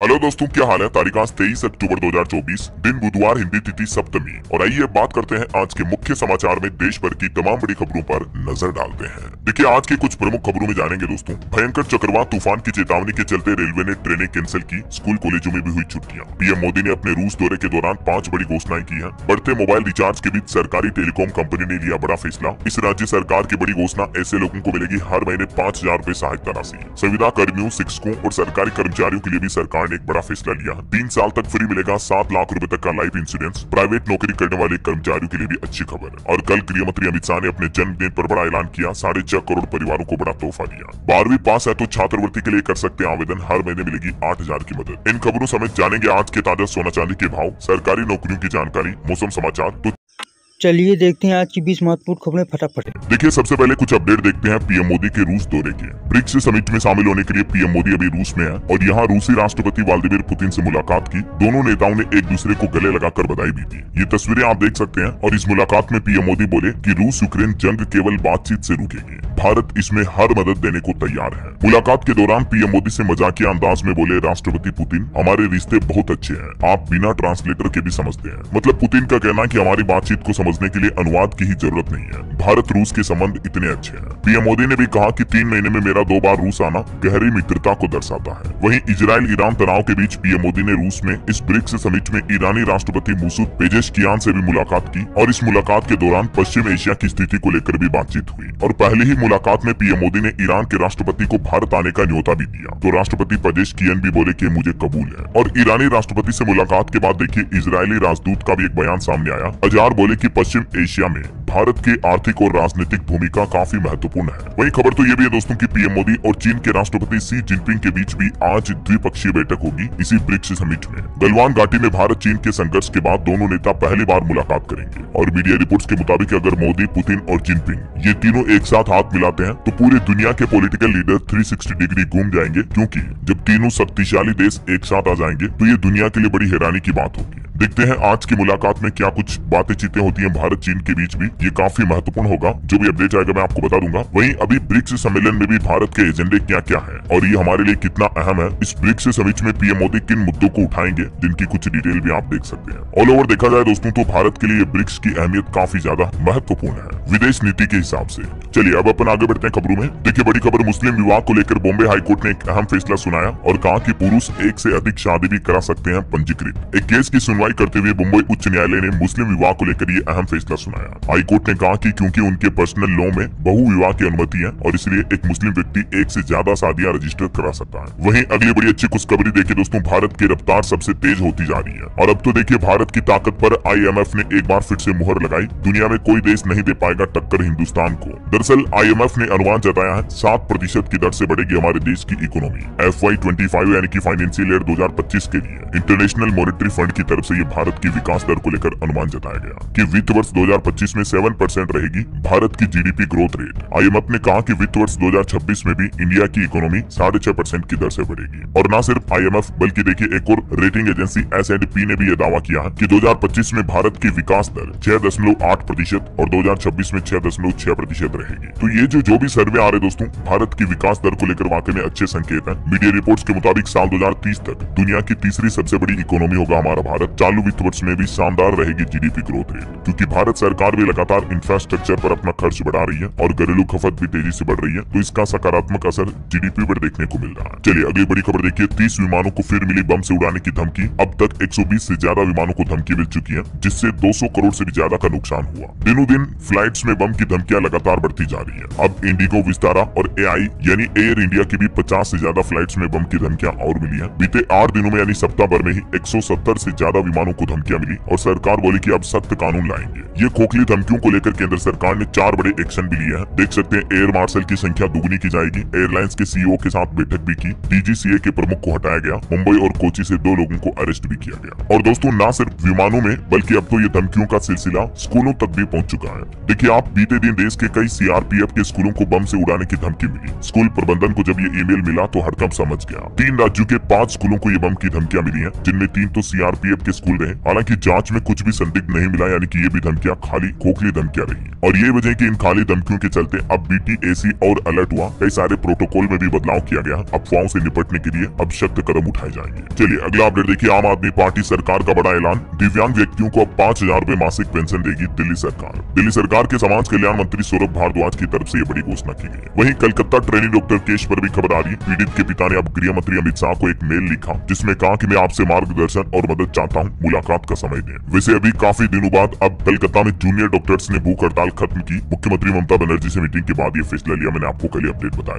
Hello दोस्तों, क्या हाल है। तारीख आज 23 अक्टूबर 2024, दिन बुधवार, हिंदी तिथि सप्तमी। और आइए अब बात करते हैं आज के मुख्य समाचार में देश भर की तमाम बड़ी खबरों पर नजर डालते हैं। देखिए, आज की कुछ प्रमुख खबरों में जानेंगे दोस्तों। भयंकर चक्रवात तूफान की चेतावनी के चलते रेलवे ने ट्रेनें कैंसिल की, स्कूल कॉलेजों में भी हुई छुट्टियां। पीएम मोदी ने अपने रूस दौरे के दौरान 5 बड़ी घोषणाएं की हैं। बढ़ते मोबाइल रिचार्ज के बीच सरकारी टेलीकॉम कंपनी ने लिया बड़ा फैसला। इस राज्य सरकार की बड़ी घोषणा, ऐसे लोगों को मिलेगी हर महीने 5,000 रूपए सहायता राशि। संविदा कर्मियों, शिक्षकों और सरकारी कर्मचारियों के लिए भी सरकार ने एक बड़ा फैसला लिया। 3 साल तक फ्री मिलेगा 7 लाख रुपए तक का लाइफ इंश्योरेंस। प्राइवेट नौकरी करने वाले कर्मचारियों के लिए भी अच्छी खबर। और कल गृह मंत्री अमित शाह ने अपने जन्मदिन पर बड़ा ऐलान किया, 6.5 करोड़ परिवारों को बड़ा तोहफा दिया। 12वीं पास है तो छात्रवृत्ति के लिए कर सकते हैं आवेदन, हर महीने मिलेगी 8,000 की मदद। इन खबरों समेत जानेंगे आज के ताजा सोना चांदी के भाव, सरकारी नौकरियों की जानकारी, मौसम समाचार। तो चलिए देखते हैं आज की 20 महत्वपूर्ण खबरें फटाफट। देखिए, सबसे पहले कुछ अपडेट देखते हैं पीएम मोदी के रूस दौरे के। ब्रिक्स समिट में शामिल होने के लिए पीएम मोदी अभी रूस में है और यहाँ रूसी राष्ट्रपति व्लादिमीर पुतिन से मुलाकात की। दोनों नेताओं ने एक दूसरे को गले लगाकर बधाई भी दी। ये तस्वीरें आप देख सकते हैं। और इस मुलाकात में पीएम मोदी बोले कि रूस यूक्रेन जंग केवल बातचीत से रुकेगी, भारत इसमें हर मदद देने को तैयार है। मुलाकात के दौरान पीएम मोदी से मजाकिया अंदाज में बोले राष्ट्रपति पुतिन, हमारे रिश्ते बहुत अच्छे हैं, आप बिना ट्रांसलेटर के भी समझते हैं। मतलब पुतिन का कहना है कि हमारी बातचीत को समझने के लिए अनुवाद की ही जरूरत नहीं है, भारत रूस के संबंध इतने अच्छे हैं। पीएम मोदी ने भी कहा कि 3 महीने में मेरा 2 बार रूस आना गहरी मित्रता को दर्शाता है। वहीं इजराइल ईरान तनाव के बीच पीएम मोदी ने रूस में इस ब्रिक्स समिट में ईरानी राष्ट्रपति मसूद पेजेशकियान से भी मुलाकात की। और इस मुलाकात के दौरान पश्चिम एशिया की स्थिति को लेकर भी बातचीत हुई। और पहले ही मुलाकात में पीएम मोदी ने ईरान के राष्ट्रपति को भारत आने का न्योता भी दिया, तो राष्ट्रपति पेजेशकियान भी बोले कि मुझे कबूल है। और ईरानी राष्ट्रपति से मुलाकात के बाद देखिए इजरायली राजदूत का भी एक बयान सामने आया। अजार बोले कि पश्चिम एशिया में भारत की आर्थिक और राजनीतिक भूमिका काफी महत्वपूर्ण है। वही खबर तो ये भी है दोस्तों कि पीएम मोदी और चीन के राष्ट्रपति शी जिनपिंग के बीच भी आज द्विपक्षीय बैठक होगी इसी ब्रिक्स समिट में। गलवान घाटी में भारत चीन के संघर्ष के बाद दोनों नेता पहली बार मुलाकात करेंगे। और मीडिया रिपोर्ट्स के मुताबिक अगर मोदी, पुतिन और जिनपिंग ये तीनों एक साथ हाथ मिलाते हैं तो पूरी दुनिया के पॉलिटिकल लीडर 360 डिग्री घूम जाएंगे, क्योंकि जब तीनों शक्तिशाली देश एक साथ आ जाएंगे तो ये दुनिया के लिए बड़ी हैरानी की बात होगी। देखते हैं आज की मुलाकात में क्या कुछ बातें चीतें होती हैं भारत चीन के बीच भी, ये काफी महत्वपूर्ण होगा। जो भी अपडेट आएगा मैं आपको बता दूंगा। वहीं अभी ब्रिक्स सम्मेलन में भी भारत के एजेंडे क्या क्या है और ये हमारे लिए कितना अहम है, इस ब्रिक्स समिट में पीएम मोदी किन मुद्दों को उठाएंगे, जिनकी कुछ डिटेल भी आप देख सकते हैं। ऑल ओवर देखा जाए दोस्तों तो भारत के लिए ब्रिक्स की अहमियत काफी ज्यादा महत्वपूर्ण है विदेश नीति के हिसाब से। चलिए अब अपन आगे बढ़ते हैं खबरों में। देखिए, बड़ी खबर, मुस्लिम विवाह को लेकर बॉम्बे हाईकोर्ट ने एक अहम फैसला सुनाया और कहा कि पुरुष एक से अधिक शादी भी करा सकते हैं पंजीकृत। एक केस की सुनवाई करते हुए मुंबई उच्च न्यायालय ने मुस्लिम विवाह को लेकर ये अहम फैसला सुनाया। हाईकोर्ट ने कहा कि क्योंकि उनके पर्सनल लॉ में बहु विवाह की अनुमति है और इसलिए एक मुस्लिम व्यक्ति एक से ज्यादा शादियां रजिस्टर करा सकता है। वहीं अगली बड़ी अच्छी खुशखबरी देखिए दोस्तों, भारत की रफ्तार सबसे तेज होती जा रही है। और अब तो देखिए भारत की ताकत पर IMF ने एक बार फिर से मुहर लगाई। दुनिया में कोई देश नहीं दे पाएगा टक्कर हिंदुस्तान को। दरअसल IMF ने अनुमान जताया है 7% की दर से बढ़ेगी हमारे देश की इकोनॉमी FY25 यानी कि फाइनेंशियल ईयर 2025 के लिए। इंटरनेशनल मॉनेटरी फंड की तरफ से ये भारत की विकास दर को लेकर अनुमान जताया गया कि वित्त वर्ष 2025 में 7% रहेगी भारत की GDP ग्रोथ रेट। IMF ने कहा कि वित्त वर्ष 2026 में भी इंडिया की इकोनॉमी 6.5% की दर से बढ़ेगी। और न सिर्फ IMF बल्कि देखिए एक और रेटिंग एजेंसी S&P ने भी यह दावा किया है कि 2025 में भारत की विकास दर 6.8% और 2026 में 6.6% रहेगी। तो ये जो भी सर्वे आ रहे दोस्तों भारत की विकास दर को लेकर वाकई में अच्छे संकेत हैं। मीडिया रिपोर्ट्स के मुताबिक साल 2030 तक दुनिया की तीसरी सबसे बड़ी इकोनॉमी होगा हमारा भारत। चालू वित्त वर्ष में भी शानदार रहेगी GDP ग्रोथ रेट, क्योंकि भारत सरकार भी लगातार इंफ्रास्ट्रक्चर पर अपना खर्च बढ़ा रही है और घरेलू खपत भी तेजी से बढ़ रही है, तो इसका सकारात्मक असर GDP पर देखने को मिल रहा है। चलिए अगली बड़ी खबर देखिए, 30 विमानों को फिर मिली बम से उड़ाने की धमकी। अब तक 120 से ज्यादा विमानों को धमकी मिल चुकी है, जिससे 200 करोड़ से भी ज्यादा का नुकसान हुआ। दिनों दिन फ्लाइट्स में बम की धमकियां लगातार बढ़ती जा रही है। अब इंडिगो, विस्तारा और AI यानी एयर इंडिया की भी 50 से ज्यादा फ्लाइट्स में बम की धमकियां और मिली है। बीते 8 दिनों में यानी सप्ताह भर में ही 170 से ज्यादा विमानों को धमकियां मिली और सरकार बोली कि अब सख्त कानून लाएंगे। ये खोखली धमकियों को लेकर केंद्र सरकार ने 4 बड़े एक्शन भी लिए हैं। देख सकते हैं एयर मार्शल की संख्या दुगनी की जाएगी, एयरलाइंस के CEO के साथ बैठक भी की, DGCA के प्रमुख को हटाया गया, मुंबई और कोची से 2 लोगों को अरेस्ट भी किया गया। और दोस्तों न सिर्फ विमानों में बल्कि अब तो ये धमकियों का सिलसिला स्कूलों तक भी पहुंच चुका है। देखिए आप बीते दिन देश के कई CRPF के स्कूलों को बम से उड़ाने की धमकी मिली। स्कूल प्रबंधन को जब ये ईमेल मिला तो हड़कंप समझ गया। 3 राज्यों के 5 स्कूलों को ये बम की धमकियां मिली है, जिनमें 3 तो CRPF के स्कूल रहे। हालांकि जांच में कुछ भी संदिग्ध नहीं मिला, यानी कि ये भी धमकियां खाली खोखली धमकियां रही हैं। और ये वजह कि इन खाली धमकियों के चलते अब BTAC और अलर्ट हुआ, कई सारे प्रोटोकॉल में भी बदलाव किया गया। अफवाहों से निपटने के लिए अब सख्त कदम उठाए जाएंगे। चलिए अगला अपडेट देखिए। आम आदमी पार्टी सरकार का बड़ा ऐलान, दिव्यांग व्यक्तियों को अब 5,000 रुपए मासिक पेंशन देगी दिल्ली सरकार। दिल्ली सरकार के समाज कल्याण मंत्री सौरभ भारद्वाज की तरफ से ये बड़ी घोषणा की गई है। वहीं कलकत्ता ट्रेनी डॉक्टर केस पर भी खबर आ रही है। पीड़ित के पिता ने अब गृह मंत्री अमित शाह को एक मेल लिखा, जिसमें कहा कि मैं आपसे मार्गदर्शन और मदद चाहता हूं, मुलाकात का समय दें। वैसे अभी काफी दिनों बाद अब कलकत्ता में जूनियर डॉक्टर्स ने भूख हड़ताल खत्म की। मुख्यमंत्री ममता बनर्जी से मीटिंग के बाद ये फैसला लिया। मैंने आपको कल अपडेट बताया।